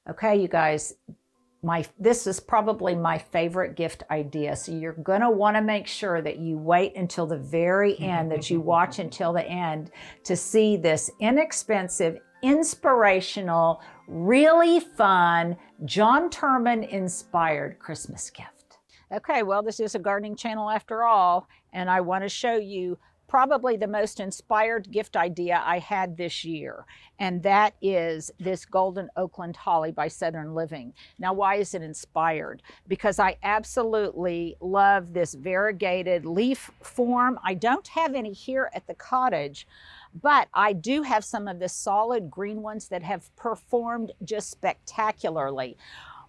Okay, you guys, this is probably my favorite gift idea. So you're gonna wanna make sure that you wait until the very end, that you watch until the end to see this inexpensive, inspirational, really fun, John Turman inspired Christmas gift. Okay, well, this is a gardening channel after all, and I wanna show you probably the most inspired gift idea I had this year, and that is this golden Oakland holly by Southern Living. Now, why is it inspired? Because I absolutely love this variegated leaf form. I don't have any here at the cottage, but I do have some of the solid green ones that have performed just spectacularly.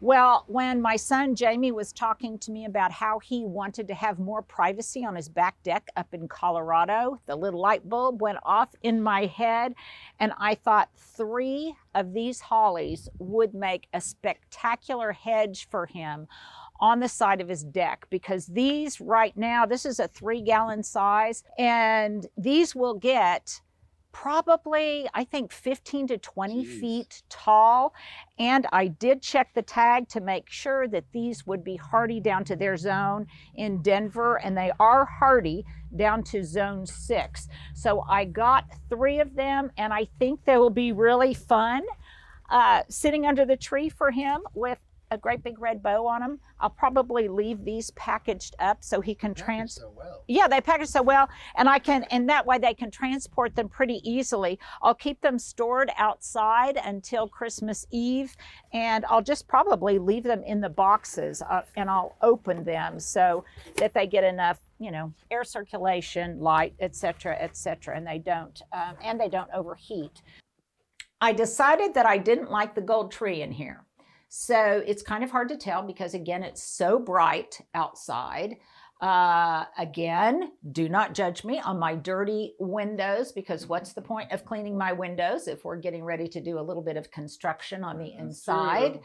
Well, when my son Jamie was talking to me about how he wanted to have more privacy on his back deck up in Colorado, the little light bulb went off in my head, and I thought 3 of these hollies would make a spectacular hedge for him on the side of his deck, because these right now, this is a 3-gallon size, and these will get probably, I think, 15 to 20 feet tall. And I did check the tag to make sure that these would be hardy down to their zone in Denver, and they are hardy down to zone 6. So I got 3 of them, and I think they will be really fun sitting under the tree for him with a great big red bow on them. I'll probably leave these packaged up so he can Yeah, they package so well, and that way they can transport them pretty easily. I'll keep them stored outside until Christmas Eve, and I'll just probably leave them in the boxes, and I'll open them so that they get enough, air circulation, light, etc., and they don't overheat. I decided that I didn't like the gold tree in here. So it's kind of hard to tell because, again, it's so bright outside. Again, do not judge me on my dirty windows, because what's the point of cleaning my windows if we're getting ready to do a little bit of construction on the inside?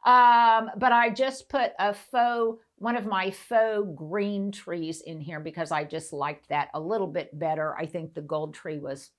But I just put one of my faux green trees in here because I just liked that a little bit better. I think the gold tree was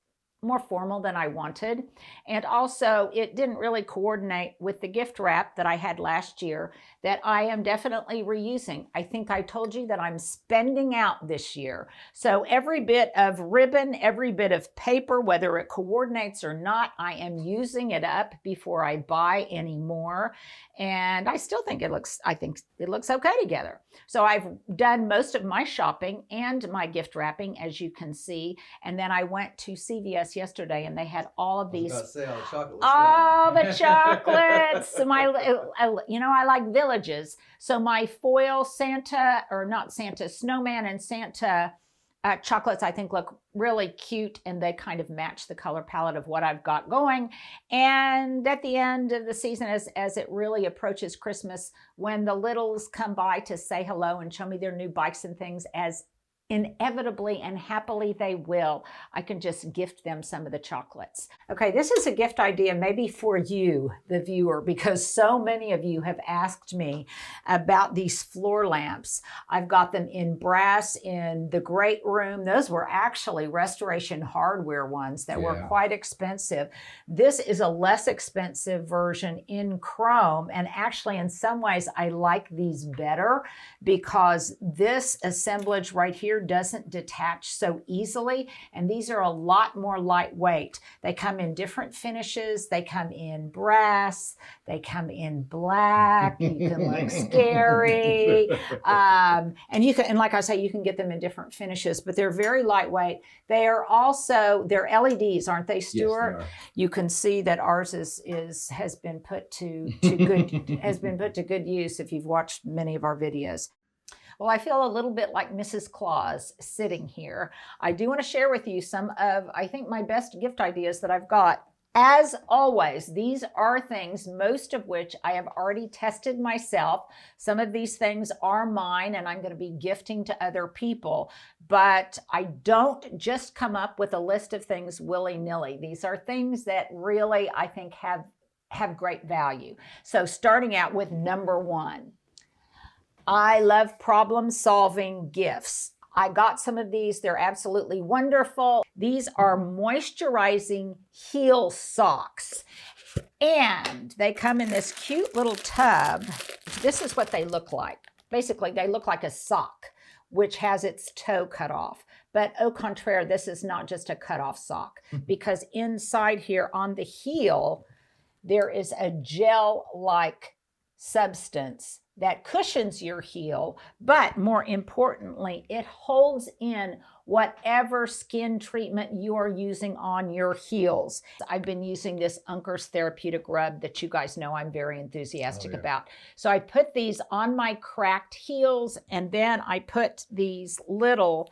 more formal than I wanted. And also it didn't really coordinate with the gift wrap that I had last year that I am definitely reusing. I think I told you that I'm spending out this year. So every bit of ribbon, every bit of paper, whether it coordinates or not, I am using it up before I buy any more. And I still think it looks okay together. So I've done most of my shopping and my gift wrapping, as you can see. And then I went to CVS yesterday, and they had all of these. All the chocolates. I like Villages. So my foil Santa, or not Santa, snowman and Santa chocolates, I think, look really cute, and they kind of match the color palette of what I've got going. And at the end of the season, as it really approaches Christmas, when the littles come by to say hello and show me their new bikes and things, as inevitably and happily they will, I can just gift them some of the chocolates. Okay, this is a gift idea maybe for you, the viewer, because so many of you have asked me about these floor lamps. I've got them in brass in the great room. Those were actually Restoration Hardware ones that were quite expensive. This is a less expensive version in chrome, and actually in some ways I like these better because this assemblage right here doesn't detach so easily, and these are a lot more lightweight. They come in different finishes. They come in brass, they come in black. You can look scary, and like I say, you can get them in different finishes, but they're very lightweight. They're LEDs, aren't they, Stuart? Yes, they are. You can see that ours has been put to good use if you've watched many of our videos. Well, I feel a little bit like Mrs. Claus sitting here. I do want to share with you some of, I think, my best gift ideas that I've got. As always, these are things, most of which I have already tested myself. Some of these things are mine, and I'm going to be gifting to other people. But I don't just come up with a list of things willy-nilly. These are things that really, I think, have great value. So starting out with number 1. I love problem-solving gifts. I got some of these. They're absolutely wonderful. These are moisturizing heel socks. And they come in this cute little tub. This is what they look like. Basically, they look like a sock, which has its toe cut off. But au contraire, this is not just a cut off sock, because inside here on the heel, there is a gel-like substance that cushions your heel, but more importantly, it holds in whatever skin treatment you are using on your heels. I've been using this Uncker's Therapeutic Rub that you guys know I'm very enthusiastic about. So I put these on my cracked heels, and then I put these little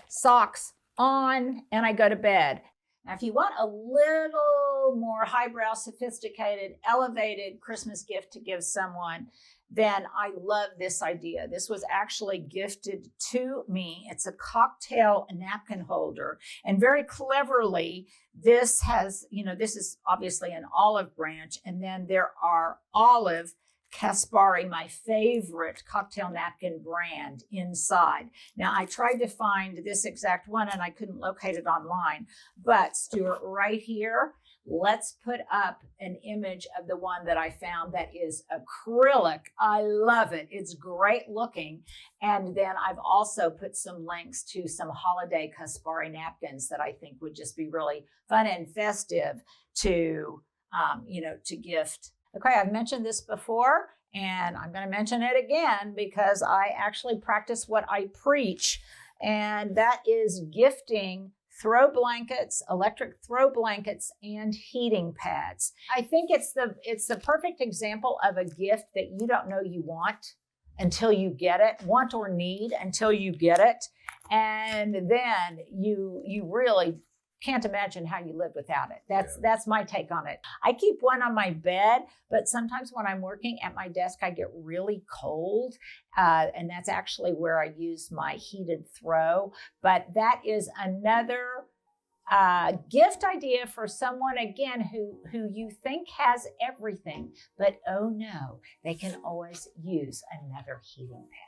socks on, and I go to bed. Now, if you want a little more highbrow, sophisticated, elevated Christmas gift to give someone, then I love this idea. This was actually gifted to me. It's a cocktail napkin holder. And very cleverly, this has, this is obviously an olive branch. And then there are olive Caspari, my favorite cocktail napkin brand, inside. Now, I tried to find this exact one and I couldn't locate it online, but Stuart, right here, let's put up an image of the one that I found that is acrylic. I love it. It's great looking. And then I've also put some links to some holiday Caspari napkins that I think would just be really fun and festive to, to gift. Okay, I've mentioned this before, and I'm going to mention it again because I actually practice what I preach, and that is gifting throw blankets, electric throw blankets, and heating pads. I think it's the perfect example of a gift that you don't know you want until you get it, want or need until you get it, and then you really can't imagine how you live without it. That's my take on it. I keep one on my bed, but sometimes when I'm working at my desk, I get really cold. And that's actually where I use my heated throw. But that is another gift idea for someone, again, who you think has everything, but oh no, they can always use another heating pad.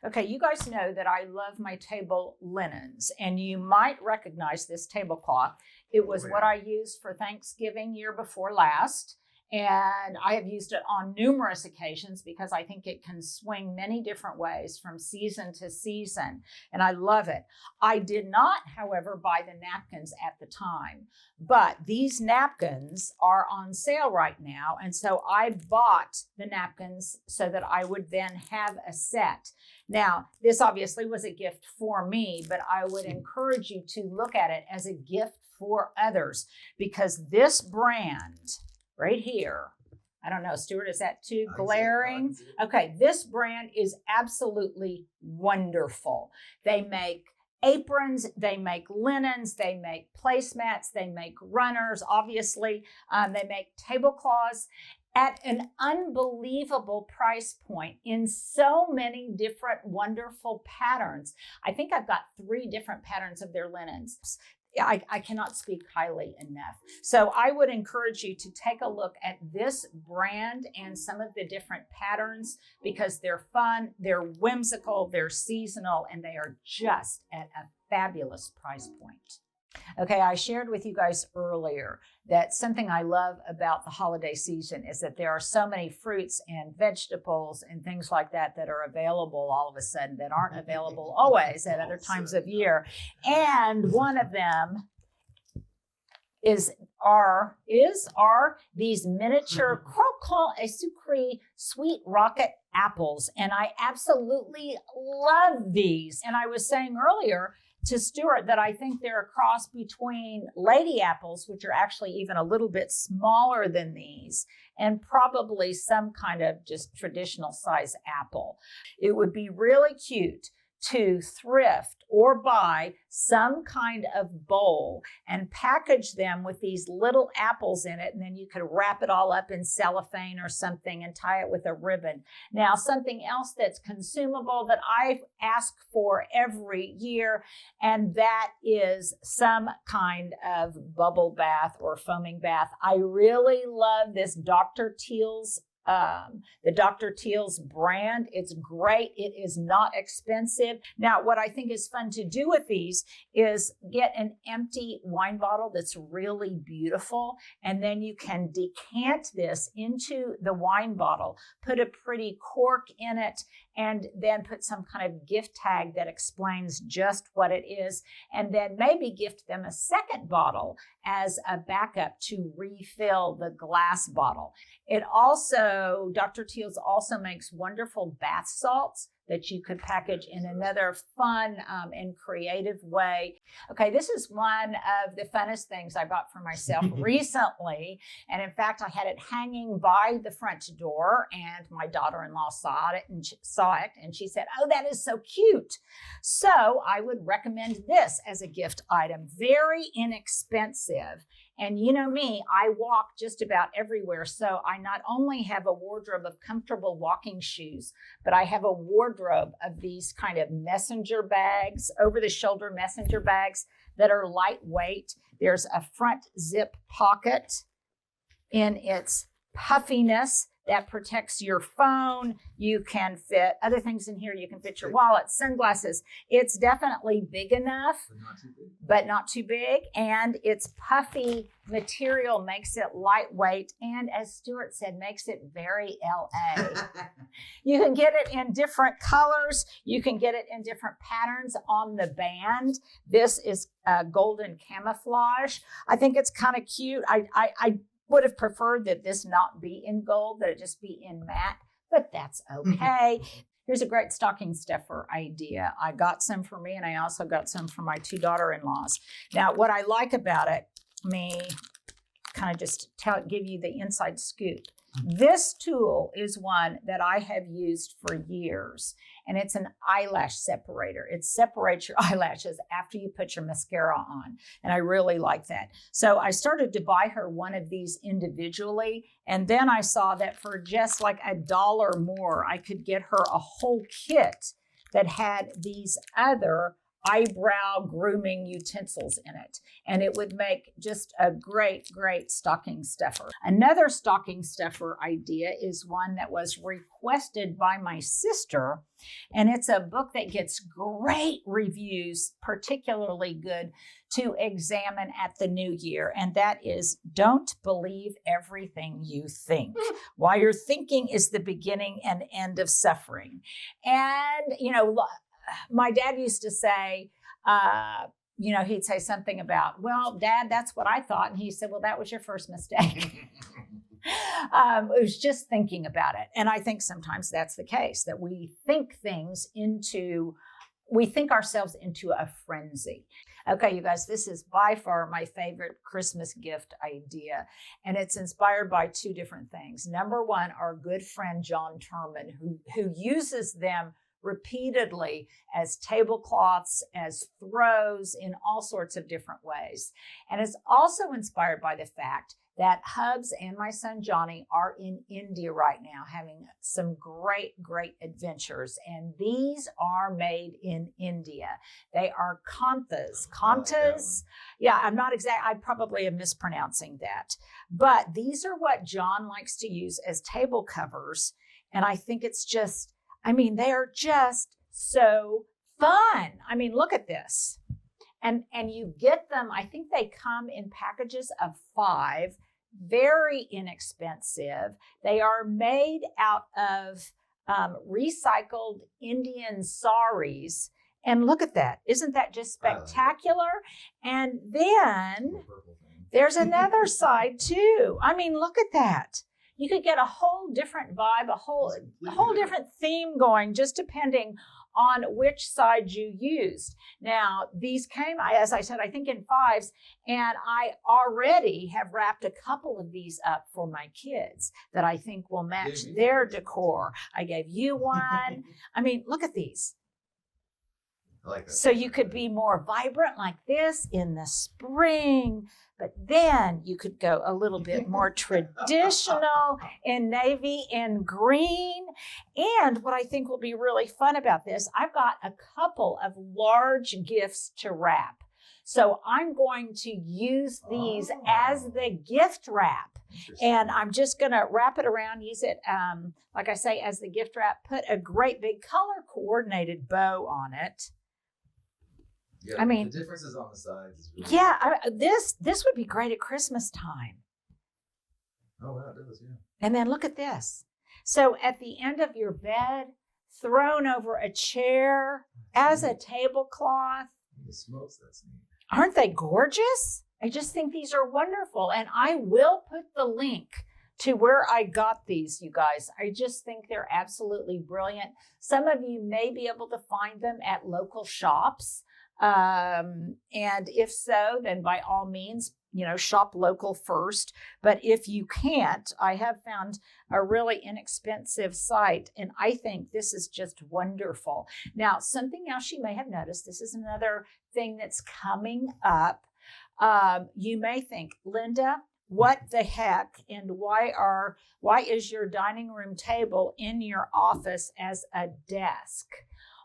Okay, you guys know that I love my table linens, and you might recognize this tablecloth. It was what I used for Thanksgiving year before last, and I have used it on numerous occasions because I think it can swing many different ways from season to season, and I love it. I did not, however, buy the napkins at the time, but these napkins are on sale right now, and so I bought the napkins so that I would then have a set. Now, this obviously was a gift for me, but I would encourage you to look at it as a gift for others, because this brand right here, I don't know, Stuart, is that too glaring? Okay, this brand is absolutely wonderful. They make aprons, they make linens, they make placemats, they make runners, obviously. They make tablecloths at an unbelievable price point in so many different wonderful patterns. I think I've got 3 different patterns of their linens. I cannot speak highly enough. So I would encourage you to take a look at this brand and some of the different patterns, because they're fun, they're whimsical, they're seasonal, and they are just at a fabulous price point. Okay, I shared with you guys earlier that something I love about the holiday season is that there are so many fruits and vegetables and things like that that are available all of a sudden that aren't available always at other times of year. And one of them are these miniature croquant et sucré sweet rocket apples. And I absolutely love these. And I was saying earlier to Stuart that I think they're a cross between lady apples, which are actually even a little bit smaller than these, and probably some kind of just traditional size apple. It would be really cute to thrift or buy some kind of bowl and package them with these little apples in it, and then you could wrap it all up in cellophane or something and tie it with a ribbon. Now, something else that's consumable that I ask for every year, and that is some kind of bubble bath or foaming bath. I really love this Dr. Teal's the Dr. Teal's brand. It's great. It is not expensive. Now, what I think is fun to do with these is get an empty wine bottle that's really beautiful, and then you can decant this into the wine bottle, put a pretty cork in it, and then put some kind of gift tag that explains just what it is, and then maybe gift them a second bottle as a backup to refill the glass bottle. It also, Dr. Teal's also makes wonderful bath salts that you could package in another fun and creative way. Okay, this is one of the funnest things I bought for myself recently. And in fact, I had it hanging by the front door, and my daughter-in-law saw it and she said, "Oh, that is so cute." So I would recommend this as a gift item. Very inexpensive. And you know me, I walk just about everywhere. So I not only have a wardrobe of comfortable walking shoes, but I have a wardrobe of these kind of messenger bags, over-the-shoulder messenger bags that are lightweight. There's a front zip pocket in its puffiness that protects your phone. You can fit other things in here. You can fit your wallet, sunglasses. It's definitely big enough, but not too big. And its puffy material makes it lightweight. And as Stuart said, makes it very LA. You can get it in different colors. You can get it in different patterns on the band. This is golden camouflage. I think it's kind of cute. I would have preferred that this not be in gold, that it just be in matte, but that's okay. Here's a great stocking stuffer idea. I got some for me, and I also got some for my two daughter-in-laws. Now, what I like about it, let me kind of just give you the inside scoop. This tool is one that I have used for years, and it's an eyelash separator. It separates your eyelashes after you put your mascara on, and I really like that. So I started to buy her one of these individually, and then I saw that for just like $1 more, I could get her a whole kit that had these other eyebrow grooming utensils in it, and it would make just a great stocking stuffer. Another stocking stuffer idea is one that was requested by my sister, and it's a book that gets great reviews, particularly good to examine at the new year, and that is Don't Believe Everything You Think. Why Your Thinking is the Beginning and End of Suffering. And you know, my dad used to say, he'd say something about, "Well, Dad, that's what I thought." And he said, "Well, that was your first mistake." It was just thinking about it. And I think sometimes that's the case, that we think ourselves into a frenzy. Okay, you guys, this is by far my favorite Christmas gift idea. And it's inspired by two different things. Number one, our good friend, John Turman, who uses them repeatedly as tablecloths, as throws, in all sorts of different ways. And it's also inspired by the fact that Hubs and my son Johnny are in India right now, having some great adventures. And these are made in India. They are kanthas. Kanthas? Yeah, I probably am mispronouncing that. But these are what John likes to use as table covers. And I think it's just, they are just so fun. Look at this. And you get them, I think they come in packages of 5, very inexpensive. They are made out of recycled Indian saris. And look at that. Isn't that just spectacular? And then there's another side too. Look at that. You could get a whole different vibe, a whole different theme going, just depending on which side you used. Now, these came, as I said, I think in 5s, and I already have wrapped a couple of these up for my kids that I think will match their decor. I gave you one. Look at these. I like that. So you could be more vibrant like this in the spring, but then you could go a little bit more traditional in navy and green. And what I think will be really fun about this, I've got a couple of large gifts to wrap. So I'm going to use these as the gift wrap. And I'm just going to wrap it around, use it, like I say, as the gift wrap, put a great big color coordinated bow on it. Yeah, I mean, the differences on the sides is really yeah, this would be great at Christmas time. Oh, wow, it does, yeah. And then look at this. So at the end of your bed, thrown over a chair as a tablecloth. The smokes, that's neat. Aren't they gorgeous? I just think these are wonderful. And I will put the link to where I got these, you guys. I just think they're absolutely brilliant. Some of you may be able to find them at local shops. And if so, then by all means, shop local first. But if you can't, I have found a really inexpensive site, and I think this is just wonderful. Now, something else you may have noticed, this is another thing that's coming up. You may think, Linda, what the heck, and why is your dining room table in your office as a desk?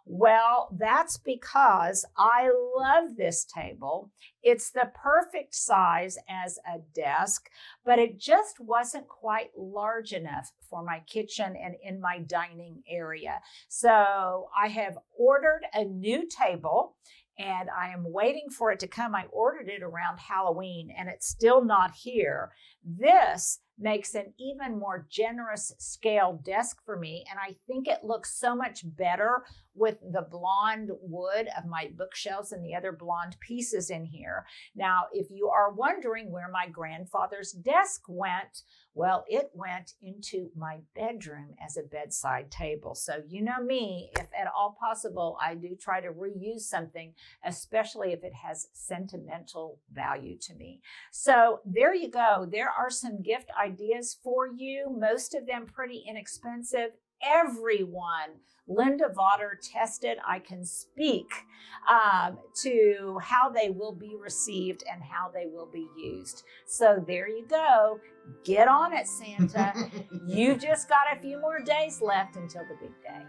Well, that's because I love this table. It's the perfect size as a desk, but it just wasn't quite large enough for my kitchen and in my dining area. So I have ordered a new table and I am waiting for it to come. I ordered it around Halloween and it's still not here. This makes an even more generous scale desk for me. And I think it looks so much better with the blonde wood of my bookshelves and the other blonde pieces in here. Now, if you are wondering where my grandfather's desk went, well, it went into my bedroom as a bedside table. So you know me, if at all possible, I do try to reuse something, especially if it has sentimental value to me. So there you go. There are some gift ideas for you, most of them pretty inexpensive. Everyone Linda Vodder tested, I can speak to how they will be received and how they will be used. So there you go. Get on it, Santa. You've just got a few more days left until the big day.